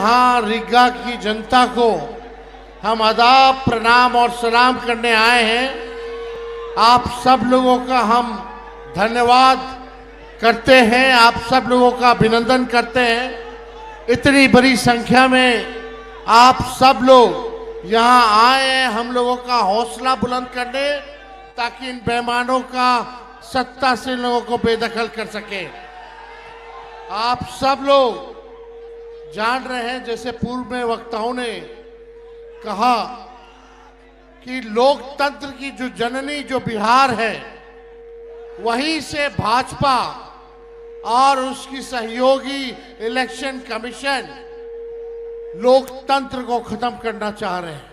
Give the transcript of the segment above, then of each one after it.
यहाँ रीगा की जनता को हम आदाब प्रणाम और सलाम करने आए हैं। आप सब लोगों का हम धन्यवाद करते हैं, आप सब लोगों का अभिनंदन करते हैं। इतनी बड़ी संख्या में आप सब लोग यहाँ आए हैं हम लोगों का हौसला बुलंद करने, ताकि इन बेईमानों का सत्ता से लोगों को बेदखल कर सके। आप सब लोग जान रहे हैं, जैसे पूर्व में वक्ताओं ने कहा कि लोकतंत्र की जो जननी जो बिहार है, वहीं से भाजपा और उसकी सहयोगी इलेक्शन कमीशन लोकतंत्र को खत्म करना चाह रहे हैं।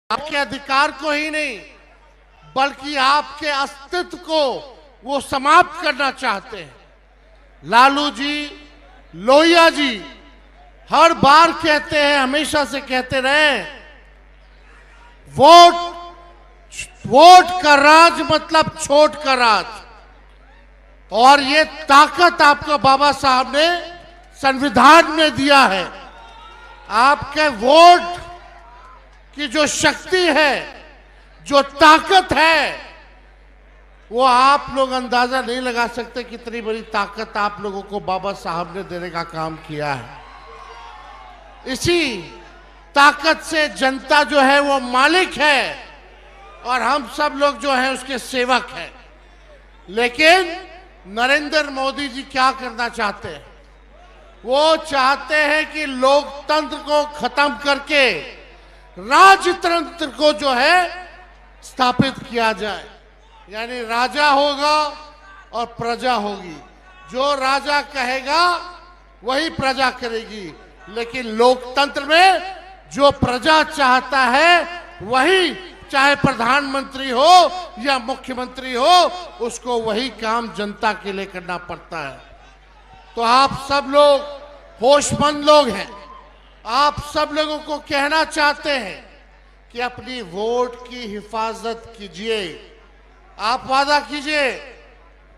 आपके अधिकार को ही नहीं, बल्कि आपके अस्तित्व को वो समाप्त करना चाहते हैं। लालू जी, लोहिया जी हर बार कहते हैं, हमेशा से कहते रहे, वोट का राज मतलब छोट का राज। और ये ताकत आपको बाबा साहब ने संविधान में दिया है। आपके वोट की जो शक्ति है, जो ताकत है, वो आप लोग अंदाजा नहीं लगा सकते कितनी बड़ी ताकत आप लोगों को बाबा साहब ने देने का काम किया है। इसी ताकत से जनता जो है वो मालिक है और हम सब लोग जो है उसके सेवक हैं। लेकिन नरेंद्र मोदी जी क्या करना चाहते हैं? वो चाहते हैं कि लोकतंत्र को खत्म करके राजतंत्र को जो है स्थापित किया जाए। यानी राजा होगा और प्रजा होगी, जो राजा कहेगा वही प्रजा करेगी। लेकिन लोकतंत्र में जो प्रजा चाहता है वही, चाहे प्रधानमंत्री हो या मुख्यमंत्री हो, उसको वही काम जनता के लिए करना पड़ता है। तो आप सब लोग होशमंद लोग हैं, आप सब लोगों को कहना चाहते हैं कि अपनी वोट की हिफाजत कीजिए। आप वादा कीजिए।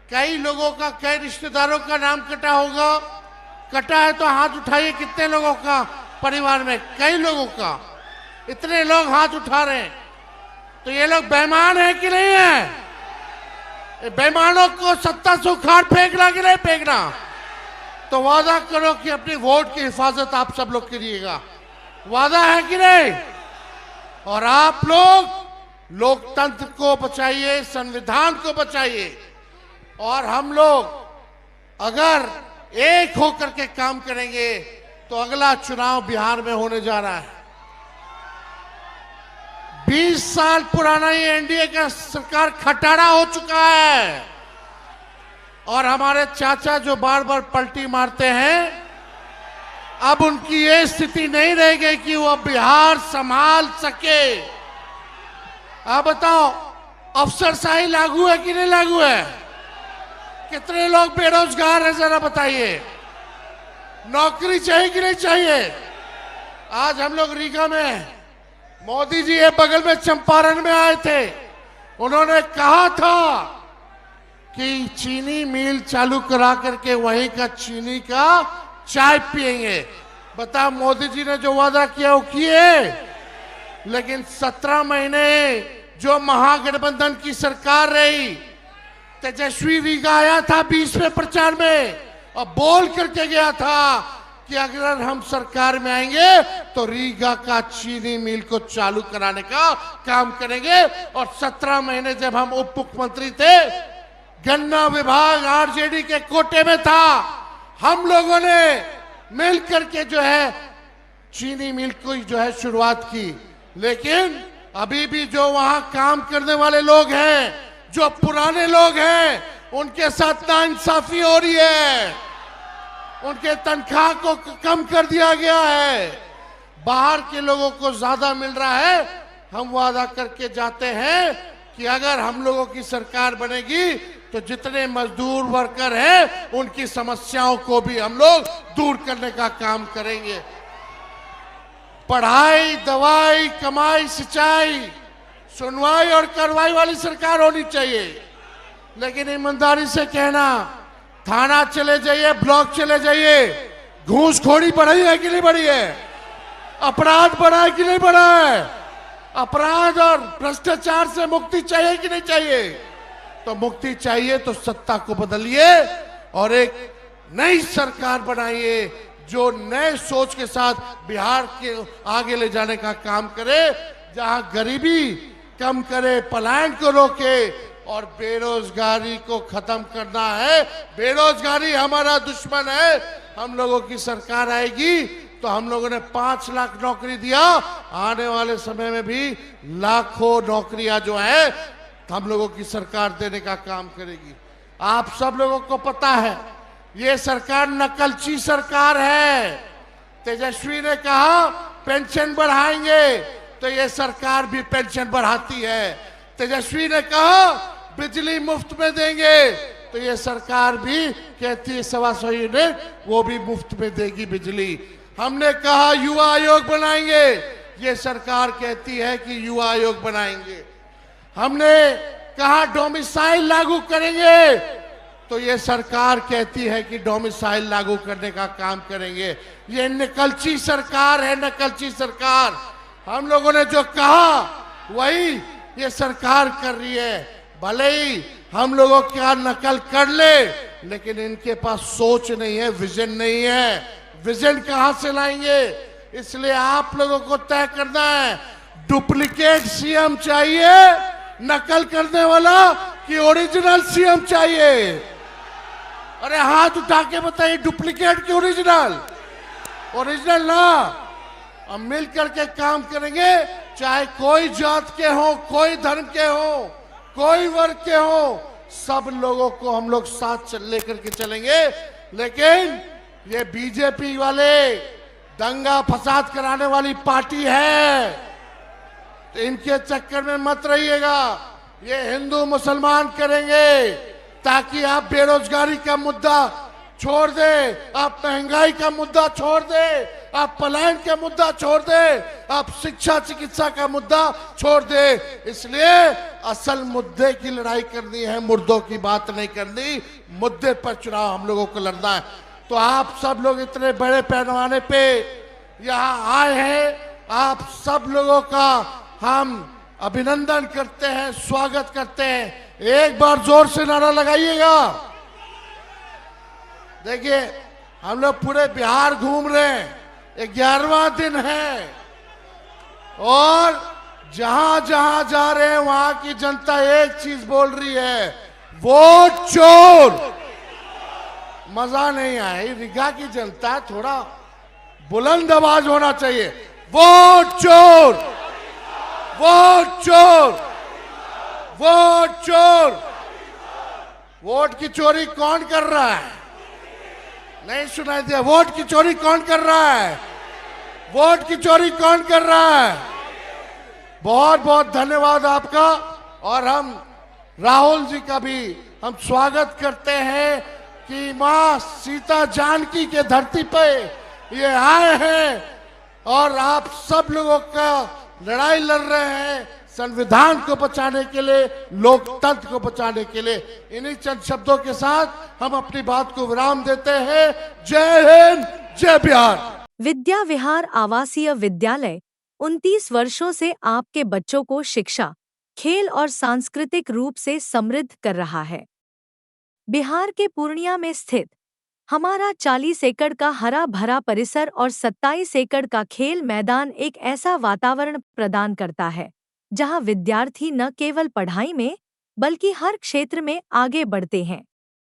कई लोगों का, कई रिश्तेदारों का नाम कटा होगा, कटा है तो हाथ उठाइए। कितने लोगों का परिवार में? कई लोगों का। इतने लोग हाथ उठा रहे हैं, तो ये लोग बेईमान है कि नहीं है? बेईमानों को सत्ता से उखाड़ फेंकना कि नहीं फेंकना? तो वादा करो कि अपनी वोट की हिफाजत आप सब लोग करिएगा। वादा है कि नहीं? और आप लोग लोकतंत्र को बचाइए, संविधान को बचाइए। और हम लोग अगर एक होकर के काम करेंगे तो अगला चुनाव बिहार में होने जा रहा है। 20 साल पुराना ये एनडीए का सरकार खटारा हो चुका है। और हमारे चाचा जो बार बार पलटी मारते हैं, अब उनकी ये स्थिति नहीं रहेगी कि वो बिहार संभाल सके। आप बताओ, अफसरशाही लागू है कि नहीं लागू है? कितने लोग बेरोजगार हैं, जरा बताइए। नौकरी चाहिए कि नहीं चाहिए? आज हम लोग रीगा में, मोदी जी ये बगल में चंपारण में आए थे, उन्होंने कहा था कि चीनी मिल चालू करा करके वहीं का चीनी का चाय पिएंगे। बता, मोदी जी ने जो वादा किया वो किए। लेकिन 17 महीने जो महागठबंधन की सरकार रही, तेजस्वी रीगा आया था 20 में प्रचार में और बोल करके गया था कि अगर हम सरकार में आएंगे तो रीगा का चीनी मिल को चालू कराने का काम करेंगे। और 17 महीने जब हम उप मुख्यमंत्री थे, गन्ना विभाग आरजेडी के कोटे में था, हम लोगों ने मिल करके जो है चीनी मिल को जो है शुरुआत की। लेकिन अभी भी जो वहां काम करने वाले लोग हैं, जो पुराने लोग हैं, उनके साथ नाइंसाफी हो रही है। उनके तनख्वाह को कम कर दिया गया है, बाहर के लोगों को ज्यादा मिल रहा है। हम वादा करके जाते हैं कि अगर हम लोगों की सरकार बनेगी तो जितने मजदूर वर्कर हैं उनकी समस्याओं को भी हम लोग दूर करने का काम करेंगे। पढ़ाई, दवाई, कमाई, सिंचाई, सुनवाई और कार्रवाई वाली सरकार होनी चाहिए। लेकिन ईमानदारी से कहना, थाना चले जाइए, ब्लॉक चले जाइए, घूसखोरी बढ़ी है कि नहीं बढ़ी है? अपराध बढ़ा है कि नहीं बढ़ा है? अपराध और भ्रष्टाचार से मुक्ति चाहिए कि नहीं चाहिए? तो मुक्ति चाहिए तो सत्ता को बदलिए और एक नई सरकार बनाइए जो नए सोच के साथ बिहार के आगे ले जाने का काम करे, जहां गरीबी कम करे, पलायन को रोके और बेरोजगारी को खत्म करना है। बेरोजगारी हमारा दुश्मन है। हम लोगों की सरकार आएगी तो हम लोगों ने 5 लाख नौकरी दिया, आने वाले समय में भी लाखों नौकरियां जो है हम लोगों की सरकार देने का काम करेगी। आप सब लोगों को पता है ये सरकार नकलची सरकार है। तेजस्वी ने कहा पेंशन बढ़ाएंगे, तो ये सरकार भी पेंशन बढ़ाती है। तेजस्वी ने कहा बिजली मुफ्त में देंगे, तो ये सरकार भी कहती है 125 यूनिट वो भी मुफ्त में देगी बिजली। हमने कहा युवा आयोग बनाएंगे, ये सरकार कहती है कि युवा आयोग बनाएंगे। हमने कहा डोमिसाइल लागू करेंगे, तो ये सरकार कहती है कि डोमिसाइल लागू करने का काम करेंगे। ये नकलची सरकार है, नकलची सरकार। हम लोगों ने जो कहा वही ये सरकार कर रही है। भले ही हम लोगों क्या नकल कर ले, लेकिन इनके पास सोच नहीं है, विजन नहीं है। विजन कहां से लाएंगे? इसलिए आप लोगों को तय करना है डुप्लीकेट सीएम चाहिए, नकल करने वाला, कि ओरिजिनल सीएम चाहिए। अरे हाथ उठा के बताइए, डुप्लीकेट की ओरिजिनल? ओरिजिनल ना। हम मिल करके काम करेंगे, चाहे कोई जात के हो, कोई धर्म के हो, कोई वर्ग के हो, सब लोगों को हम लोग साथ लेकर के चलेंगे। लेकिन ये बीजेपी वाले दंगा फसाद कराने वाली पार्टी है, तो इनके चक्कर में मत रहिएगा। ये हिंदू मुसलमान करेंगे ताकि आप बेरोजगारी का मुद्दा छोड़ दे, आप महंगाई का मुद्दा छोड़ दे, आप पलायन का मुद्दा छोड़ दे, आप शिक्षा चिकित्सा का मुद्दा छोड़ दे। इसलिए असल मुद्दे की लड़ाई करनी है, मुर्दों की बात नहीं करनी। मुद्दे पर चुनाव हम लोगों को लड़ना है। तो आप सब लोग इतने बड़े पैमाने पे यहाँ आए हैं, आप सब लोगों का हम अभिनंदन करते हैं, स्वागत करते हैं। एक बार जोर से नारा लगाइएगा। देखिए हम लोग पूरे बिहार घूम रहे हैं, 11वां दिन है, और जहां जहां जा रहे हैं वहां की जनता एक चीज बोल रही है, वोट चोर। मजा नहीं आया, रीगा की जनता थोड़ा बुलंद आवाज होना चाहिए, वोट चोर, वोट चोर, वोट चोर। वोट की चोरी कौन कर रहा है? नहीं सुनाई दिया? वोट की चोरी कौन कर रहा है? वोट की चोरी कौन कर रहा है? बहुत बहुत धन्यवाद आपका। और हम राहुल जी का भी हम स्वागत करते हैं कि मां सीता जानकी के धरती पे ये आए हैं और आप सब लोगों का लड़ाई लड़ रहे हैं संविधान को बचाने के लिए, लोकतंत्र को बचाने के लिए। इन्हीं चंद शब्दों के साथ हम अपनी बात को विराम देते हैं। जय हिंद, जय बिहार। विद्या विहार आवासीय विद्यालय 29 वर्षों से आपके बच्चों को शिक्षा, खेल और सांस्कृतिक रूप से समृद्ध कर रहा है। बिहार के पूर्णिया में स्थित हमारा 40 एकड़ का हरा भरा परिसर और 27 एकड़ का खेल मैदान एक ऐसा वातावरण प्रदान करता है जहां विद्यार्थी न केवल पढ़ाई में बल्कि हर क्षेत्र में आगे बढ़ते हैं।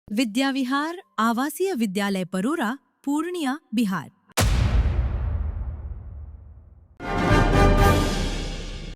विद्या विहार आवासीय विद्यालय परोरा, पूर्णिया, बिहार।